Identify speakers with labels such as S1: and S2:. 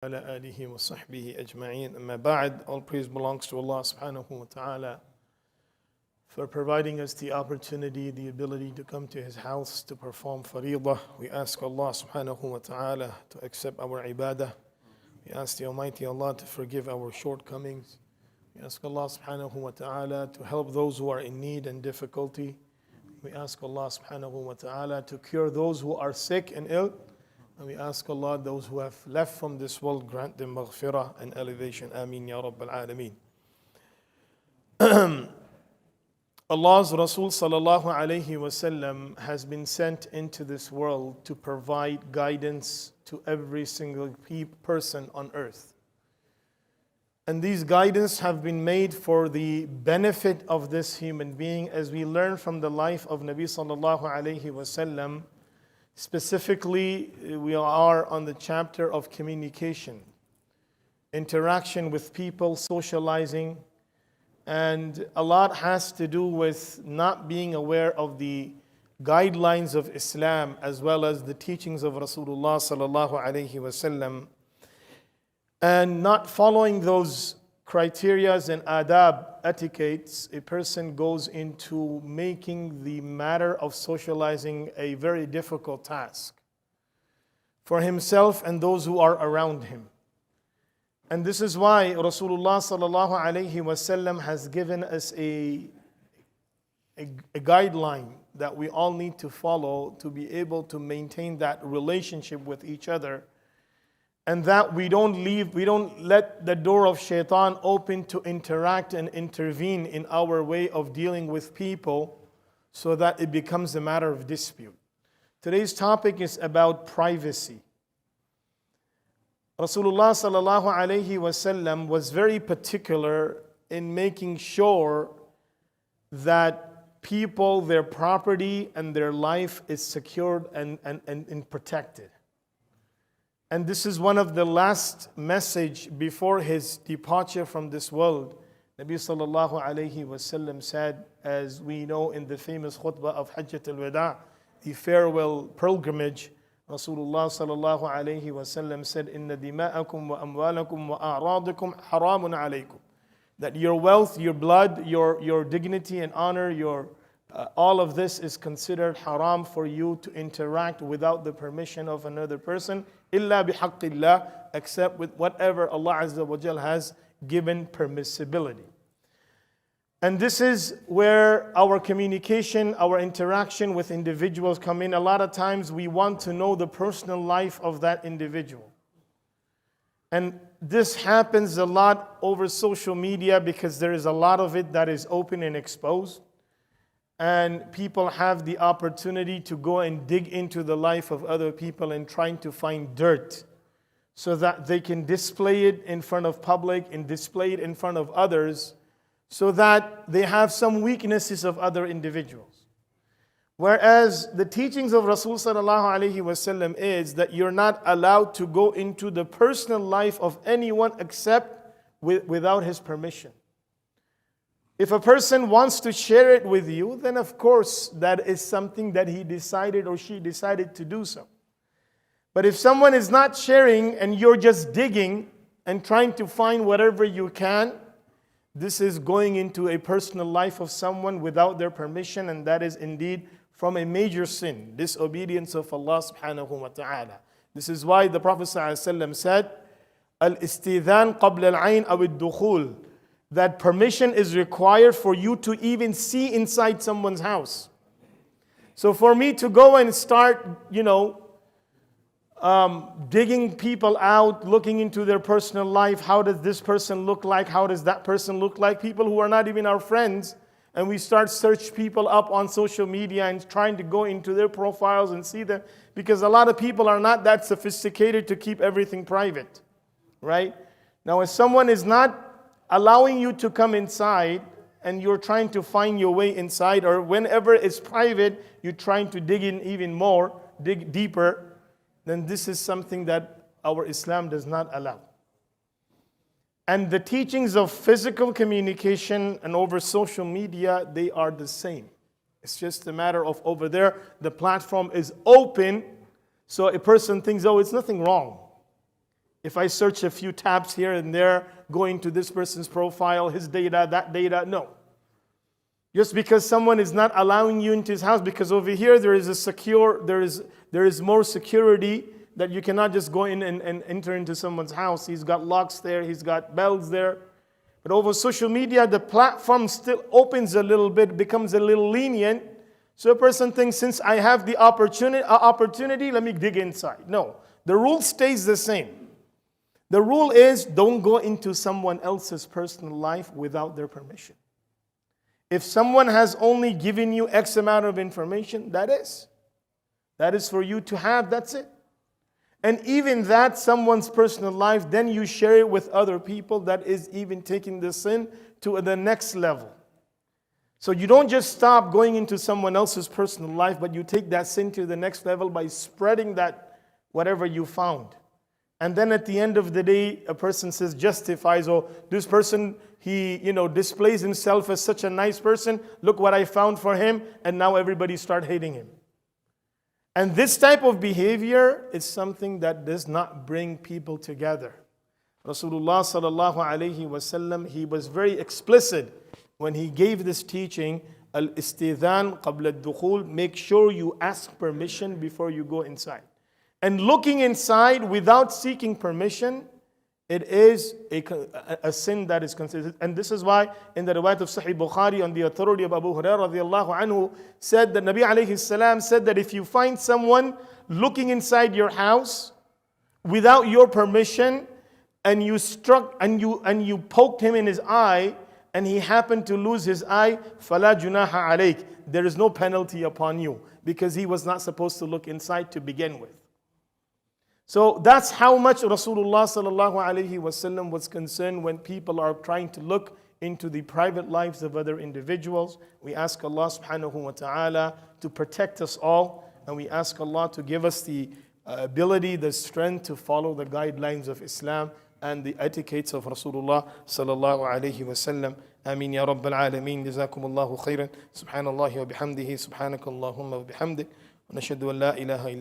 S1: ala alihi wa sahbihi ajma'in. Amma ba'd, all praise belongs to Allah subhanahu wa ta'ala for providing us the opportunity, the ability to come to His house to perform faridah. We ask Allah subhanahu wa ta'ala to accept our ibadah. We ask the Almighty Allah to forgive our shortcomings. We ask Allah subhanahu wa ta'ala to help those who are in need and difficulty. We ask Allah subhanahu wa ta'ala to cure those who are sick and ill. And we ask Allah, those who have left from this world, grant them maghfirah and elevation. Ameen ya Rabbal Alameen. Allah's Rasul sallallahu alayhi wasallam has been sent into this world to provide guidance to every single person on earth. And these guidance have been made for the benefit of this human being, as we learn from the life of Nabi sallallahu alayhi wasallam. Specifically, we are on the chapter of communication, interaction with people, socializing, and a lot has to do with not being aware of the guidelines of Islam as well as the teachings of Rasulullah sallallahu alaihi wasallam, and not following those criterias and adab, etiquettes. A person goes into making the matter of socializing a very difficult task for himself and those who are around him. And this is why Rasulullah sallallahu alaihi wasallam has given us a guideline that we all need to follow to be able to maintain that relationship with each other. And that we don't let the door of shaitan open to interact and intervene in our way of dealing with people so that it becomes a matter of dispute. Today's topic is about privacy. Rasulullah sallallahu alayhi wasallam was very particular in making sure that people, their property and their life is secured and protected. And this is one of the last message before his departure from this world. Nabi sallallahu alayhi wasallam said, as we know in the famous khutbah of Hajjat al-Wada', the farewell pilgrimage, Rasulullah sallallahu alayhi wasallam said, "Inna dima'akum wa amwalakum wa a'radakum haramun alaykum." That your wealth, your blood, your dignity and honor, all of this is considered haram for you to interact without the permission of another person, illa bihaqqillah, except with whatever Allah Azza wa Jal has given permissibility. And this is where our communication, our interaction with individuals come in. A lot of times we want to know the personal life of that individual. And this happens a lot over social media because there is a lot of it that is open and exposed. And people have the opportunity to go and dig into the life of other people and trying to find dirt so that they can display it in front of public and display it in front of others so that they have some weaknesses of other individuals. Whereas the teachings of Rasul sallallahu alaihi wasallam is that you're not allowed to go into the personal life of anyone except without his permission. If a person wants to share it with you, then of course that is something that he decided or she decided to do so. But if someone is not sharing and you're just digging and trying to find whatever you can, this is going into a personal life of someone without their permission, and that is indeed from a major sin, disobedience of Allah subhanahu wa ta'ala. This is why the Prophet ﷺ said, "Al-istidhan qabla al-ayn aw ad-dukhul," that permission is required for you to even see inside someone's house. So for me to go and start, digging people out, looking into their personal life, how does this person look like, how does that person look like, people who are not even our friends, and we start search people up on social media and trying to go into their profiles and see them, because a lot of people are not that sophisticated to keep everything private, right? Now, if someone is not allowing you to come inside and you're trying to find your way inside, or whenever it's private, you're trying to dig in even more, dig deeper, then this is something that our Islam does not allow. And the teachings of physical communication and over social media, they are the same. It's just a matter of over there, the platform is open, so a person thinks, oh, it's nothing wrong. If I search a few tabs here and there, going to this person's profile, his data, that data, no. Just because someone is not allowing you into his house, because over here there is more security, that you cannot just go in and enter into someone's house. He's got locks there, he's got bells there. But over social media, the platform still opens a little bit, becomes a little lenient. So a person thinks, since I have the opportunity, let me dig inside. No, the rule stays the same. The rule is, don't go into someone else's personal life without their permission. If someone has only given you X amount of information, that is for you to have, that's it. And even that, someone's personal life, then you share it with other people, that is even taking the sin to the next level. So you don't just stop going into someone else's personal life, but you take that sin to the next level by spreading that, whatever you found. And then at the end of the day, a person justifies, oh, this person, he displays himself as such a nice person. Look what I found for him, and now everybody start hating him. And this type of behavior is something that does not bring people together. Rasulullah sallallahu alayhi wasallam, he was very explicit when he gave this teaching, al-istidhan qabla al-dukhul, make sure you ask permission before you go inside. And looking inside without seeking permission, it is a sin that is considered. And this is why in the riwayat of Sahih Bukhari, on the authority of Abu Hurairah radiallahu anhu, said that Nabi alayhi salam said that if you find someone looking inside your house without your permission, and you struck and you poked him in his eye, and he happened to lose his eye, فَلَا جُنَاحَ عَلَيْكَ, there is no penalty upon you, because he was not supposed to look inside to begin with. So that's how much Rasulullah sallallahu alaihi wasallam was concerned when people are trying to look into the private lives of other individuals. We ask Allah subhanahu wa ta'ala to protect us all, and we ask Allah to give us the ability, the strength to follow the guidelines of Islam and the etiquettes of Rasulullah sallallahu alaihi wasallam. Ameen ya Rabbal Alameen. Jazakumullahu khairan. Subhanallah wa bihamdihi. Subhanakallahumma wa bihamdik. Wa nashhadu an la ilaha illa